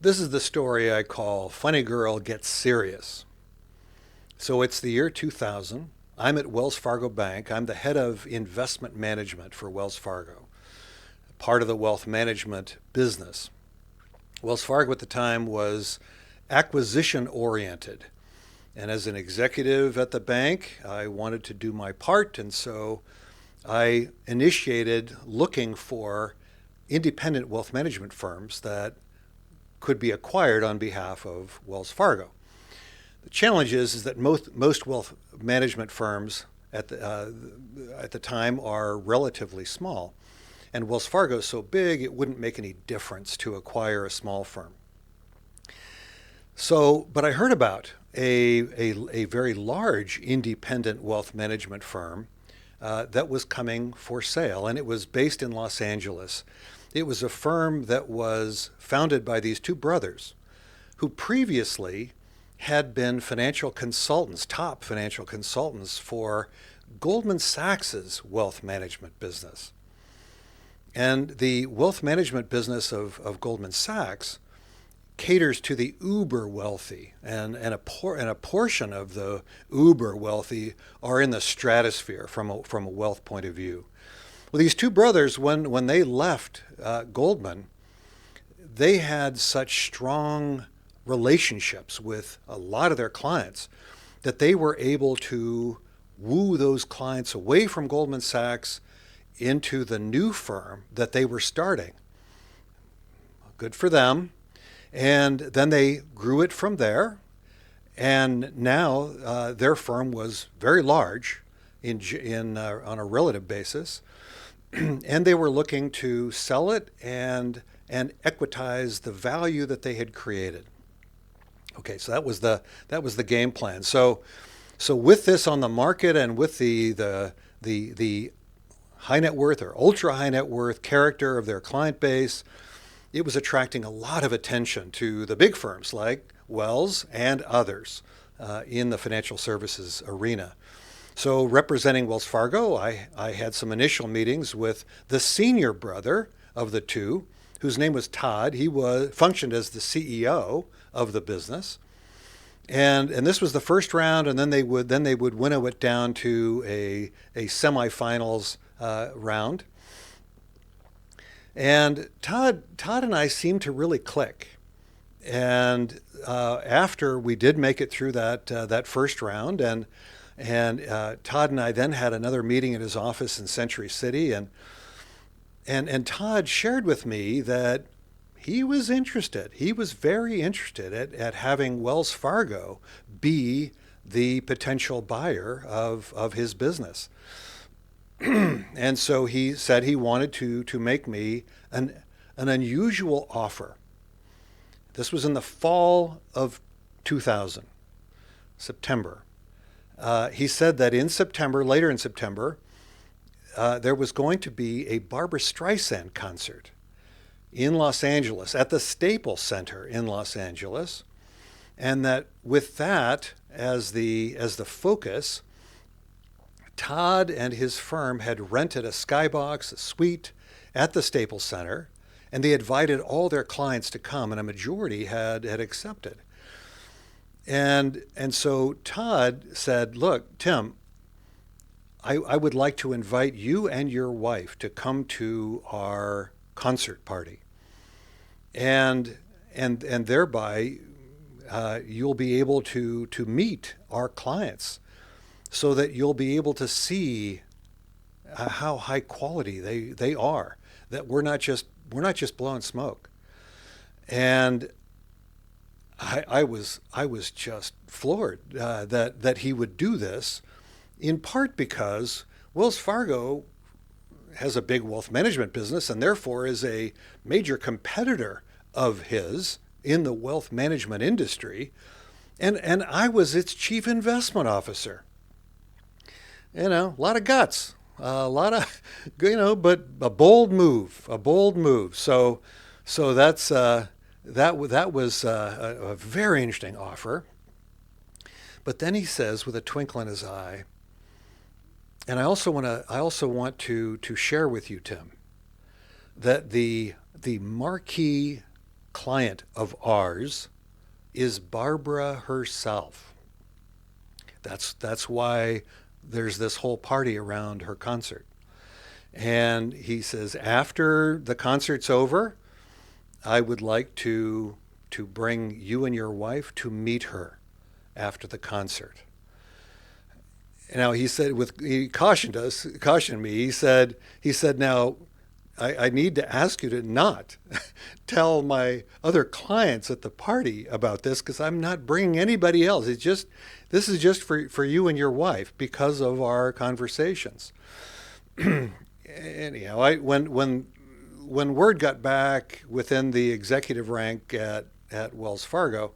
This is the story I call Funny Girl Gets Serious. So it's the year 2000. I'm at Wells Fargo Bank. I'm the head of investment management for Wells Fargo, part of the wealth management business. Wells Fargo at the time was acquisition oriented. And as an executive at the bank, I wanted to do my part. And so I initiated looking for independent wealth management firms that could be acquired on behalf of Wells Fargo. The challenge is that most wealth management firms at the time are relatively small. And Wells Fargo is so big, it wouldn't make any difference to acquire a small firm. So, but I heard about a very large independent wealth management firm that was coming for sale, and it was based in Los Angeles. It was a firm that was founded by these two brothers who previously had been financial consultants, top financial consultants for Goldman Sachs's wealth management business. And the wealth management business of Goldman Sachs caters to the uber wealthy, and a portion of the uber wealthy are in the stratosphere from a wealth point of view. Well, these two brothers, when they left Goldman, they had such strong relationships with a lot of their clients that they were able to woo those clients away from Goldman Sachs into the new firm that they were starting. Good for them. And then they grew it from there. And now their firm was very large on a relative basis. And they were looking to sell it and equitize the value that they had created. Okay, so that was the game plan. So with this on the market and with the high net worth or ultra high net worth character of their client base, it was attracting a lot of attention to the big firms like Wells and others in the financial services arena. So representing Wells Fargo, I had some initial meetings with the senior brother of the two, whose name was Todd. He functioned as the CEO of the business. And this was the first round, and then they would winnow it down to a semifinals round. And Todd and I seemed to really click. And after we did make it through that first round, and Todd and I then had another meeting at his office in Century City, and Todd shared with me that he was interested. He was very interested at having Wells Fargo be the potential buyer of his business. And so he said he wanted to make me an unusual offer. This was in the fall of 2000, September. He said that later in September, there was going to be a Barbra Streisand concert in Los Angeles at the Staples Center in Los Angeles, and that with that as the focus, Todd and his firm had rented a skybox, a suite at the Staples Center, and they invited all their clients to come, and a majority had accepted. And so Todd said, "Look, Tim, I would like to invite you and your wife to come to our concert party, and thereby you'll be able to meet our clients, so that you'll be able to see how high quality they are. That we're not just blowing smoke." And I was just floored that he would do this, in part because Wells Fargo has a big wealth management business and therefore is a major competitor of his in the wealth management industry, and I was its chief investment officer. A lot of guts, a lot of, but a bold move. So that was a very interesting offer. But then he says, with a twinkle in his eye, and I also want to share with you, Tim, that the marquee client of ours is Barbara herself. That's why there's this whole party around her concert. And he says, after the concert's over, I would like to bring you and your wife to meet her after the concert. Now he said, he cautioned me. He said, now I need to ask you to not tell my other clients at the party about this, because I'm not bringing anybody else. This is just for you and your wife because of our conversations. Anyhow, when word got back within the executive rank at Wells Fargo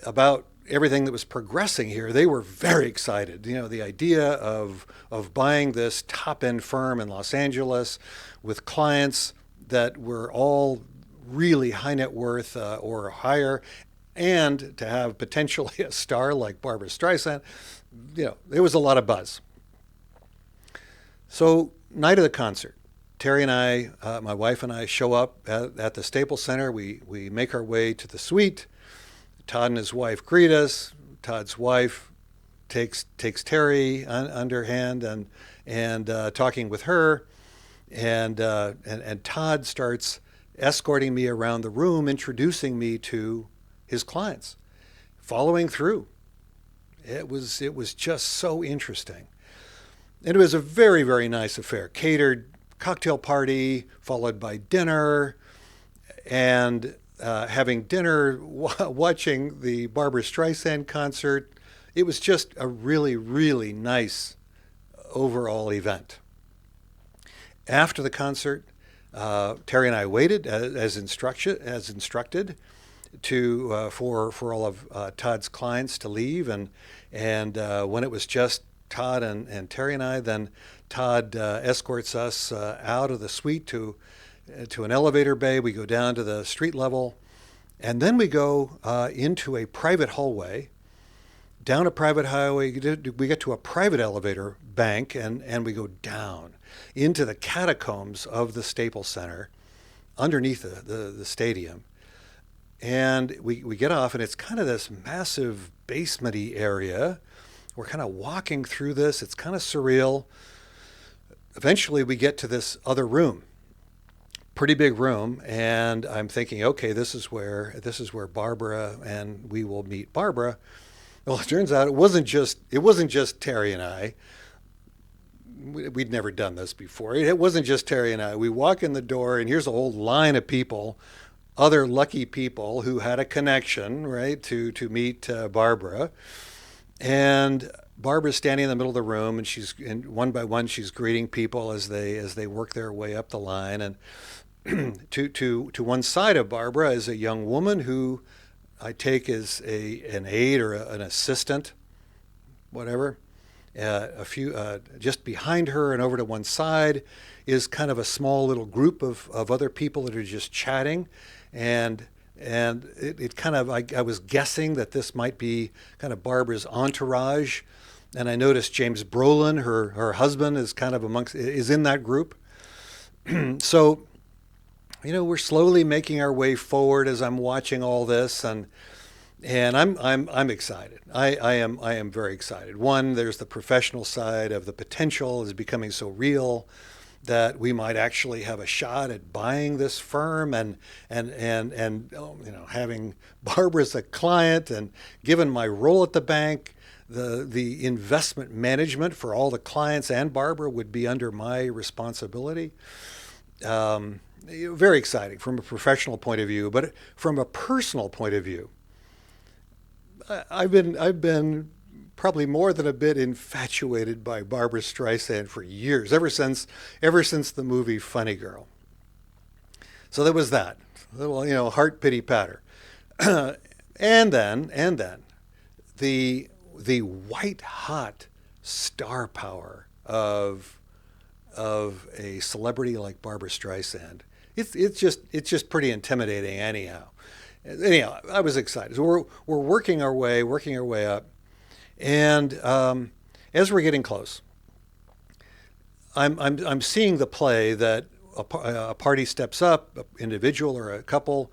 about everything that was progressing here, they were very excited. You know, the idea of buying this top-end firm in Los Angeles with clients that were all really high net worth or higher, and to have potentially a star like Barbara Streisand, you know, there was a lot of buzz. So, night of the concert, Terry and I, my wife and I, show up at the Staples Center. We make our way to the suite. Todd and his wife greet us. Todd's wife takes Terry underhand and talking with her, and Todd starts escorting me around the room, introducing me to his clients, following through. It was just so interesting. And it was a very, very nice affair. Catered cocktail party, followed by dinner, and having dinner, watching the Barbra Streisand concert. It was just a really, really nice overall event. After the concert, Terry and I waited as instructed for all of Todd's clients to leave, and when it was just Todd and Terry and I, then Todd escorts us out of the suite to an elevator bay. We go down to the street level, and then we go into a private hallway, down a private highway. We get to a private elevator bank, and we go down into the catacombs of the Staples Center, underneath the stadium. And we get off, and it's kind of this massive basement-y area. We're kind of walking through this. It's kind of surreal. Eventually, we get to this other room, pretty big room, and I'm thinking, okay, this is where Barbara, and we will meet Barbara. Well, it turns out it wasn't just Terry and I. We'd never done this before. It wasn't just Terry and I. We walk in the door, and here's a whole line of people, other lucky people who had a connection, right, to meet Barbara. And Barbara's standing in the middle of the room, and one by one she's greeting people as they work their way up the line. And to one side of Barbara is a young woman who I take as an aide or an assistant, whatever. Just behind her and over to one side is kind of a small little group of other people that are just chatting, and it kind of, I was guessing that this might be kind of Barbara's entourage, and I noticed James Brolin, her husband, is kind of is in that group. So, you know, we're slowly making our way forward as I'm watching all this, and I'm excited. I am very excited. One, there's the professional side of the potential is becoming so real that we might actually have a shot at buying this firm, and you know, having Barbara as a client, and given my role at the bank, the investment management for all the clients and Barbara would be under my responsibility. Very exciting from a professional point of view, but from a personal point of view, I've been probably more than a bit infatuated by Barbra Streisand for years, ever since the movie Funny Girl. So there was that little, you know, heart pity patter, and then the white hot star power of a celebrity like Barbra Streisand. It's just pretty intimidating anyhow. Anyhow, I was excited. So we're working our way up. And as we're getting close, I'm seeing the play that a party steps up, an individual or a couple,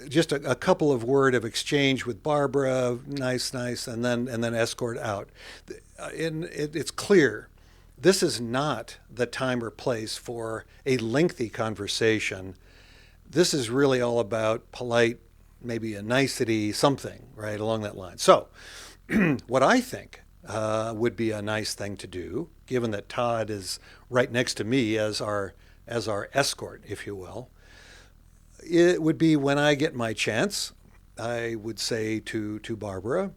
just a couple of word of exchange with Barbara, nice, nice, and then escort out. It's clear this is not the time or place for a lengthy conversation. This is really all about polite, maybe a nicety, something right along that line. So, what I think would be a nice thing to do, given that Todd is right next to me as our escort, if you will, it would be when I get my chance, I would say to Barbara,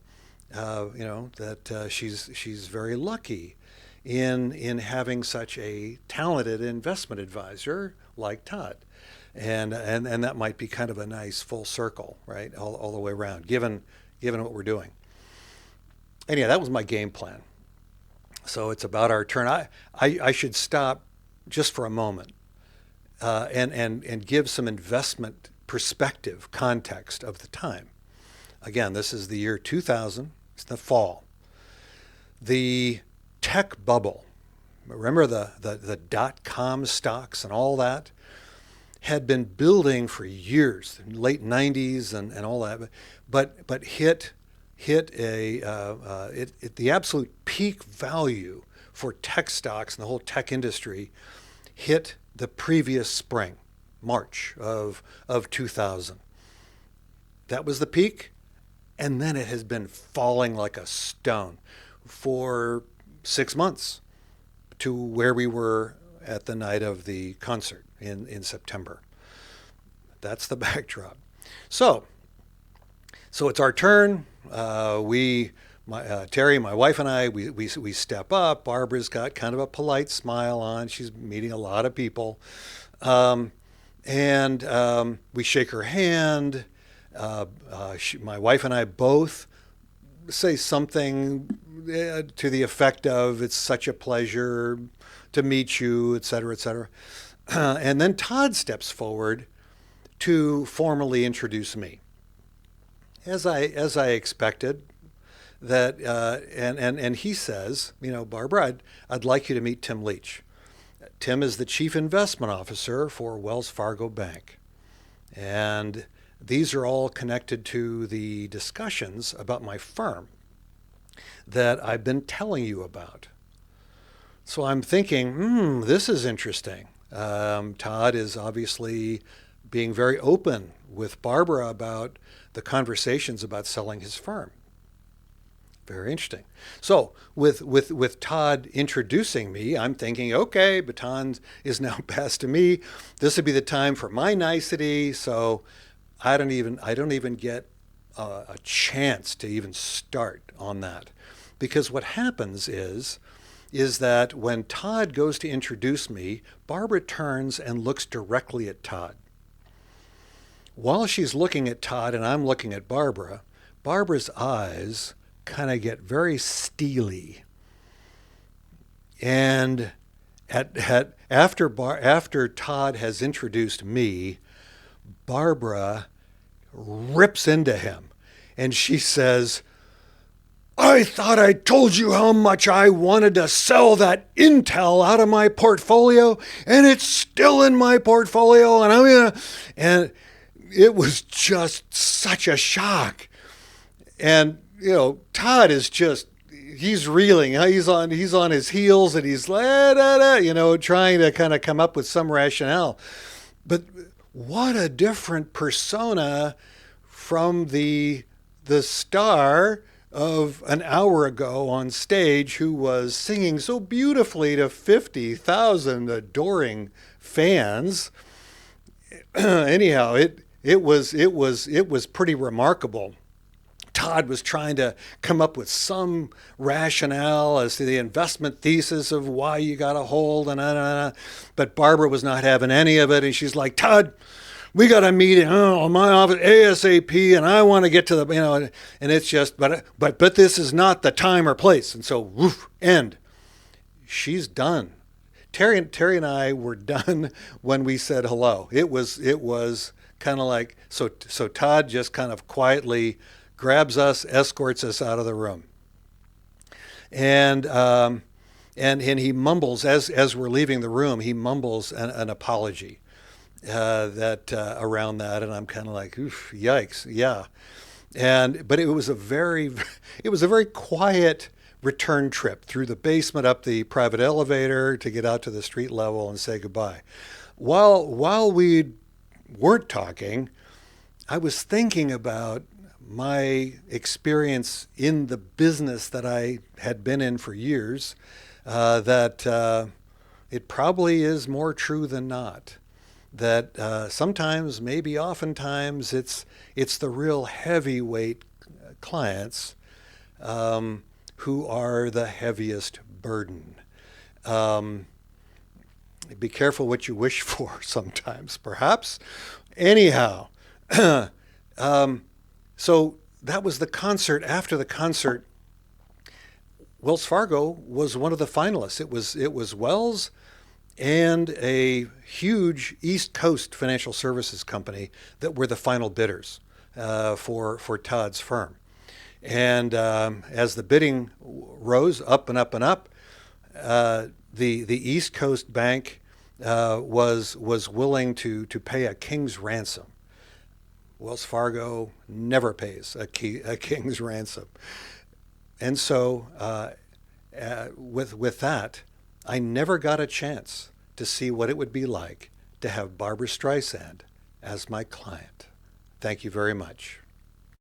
that she's very lucky in having such a talented investment advisor like Todd, and that might be kind of a nice full circle, right, all the way around, given what we're doing. Anyhow, that was my game plan. So it's about our turn. I should stop just for a moment and give some investment perspective, context of the time. Again, this is the year 2000. It's the fall. The tech bubble, remember the dot-com stocks and all that, had been building for years, late 90s and all that, but hit the absolute peak value for tech stocks and the whole tech industry hit the previous spring, March of 2000. That was the peak, and then it has been falling like a stone for 6 months to where we were at the night of the concert in September. That's the backdrop. So it's our turn. Terry, my wife, and I, we step up. Barbara's got kind of a polite smile on. She's meeting a lot of people. And we shake her hand. My wife and I both say something to the effect of, "It's such a pleasure to meet you," et cetera, et cetera. And then Todd steps forward to formally introduce me, as I expected. And he says, "Barbara, I'd like you to meet Tim Leach. Tim is the chief investment officer for Wells Fargo Bank, and these are all connected to the discussions about my firm that I've been telling you about." So I'm thinking, this is interesting. Todd is obviously being very open with Barbara about the conversations about selling his firm. Very interesting. So with Todd introducing me, I'm thinking, okay, baton is now passed to me. This would be the time for my nicety. So I don't even get a chance to even start on that, because what happens is that when Todd goes to introduce me, Barbara turns and looks directly at Todd. While she's looking at Todd and I'm looking at Barbara, Barbara's eyes kind of get very steely. And after Todd has introduced me, Barbara rips into him and she says, "I thought I told you how much I wanted to sell that Intel out of my portfolio, and it's still in my portfolio, and I'm gonna..." And it was just such a shock. And Todd is he's reeling. He's on his heels, and he's like, trying to kind of come up with some rationale. But what a different persona from the star of an hour ago on stage, who was singing so beautifully to 50,000 adoring fans. Anyhow, it was pretty remarkable. Todd was trying to come up with some rationale as to the investment thesis of why you got to hold, but Barbara was not having any of it, and she's like, "Todd, we got a meeting in my office ASAP, and I want to get to the and it's just, but this is not the time or place." And so, end. She's done. Terry and I were done when we said hello. It was kind of like, so Todd just kind of quietly grabs us, escorts us out of the room. And he mumbles, as we're leaving the room, he mumbles an apology. that around that, and I'm kind of like, oof, yikes, yeah. And but it was a very it was a very quiet return trip through the basement up the private elevator to get out to the street level and say goodbye. While we weren't talking, I was thinking about my experience in the business that I had been in for years, that it probably is more true than not. That sometimes, maybe oftentimes, it's the real heavyweight clients who are the heaviest burden. Um, be careful what you wish for sometimes, perhaps. Anyhow, so that was the concert. After the concert, Wells Fargo was one of the finalists. It was Wells and a huge East Coast financial services company that were the final bidders for Todd's firm. And as the bidding rose up and up and up, the East Coast bank was willing to pay a king's ransom. Wells Fargo never pays a king's ransom, and so with that, I never got a chance to see what it would be like to have Barbara Streisand as my client. Thank you very much.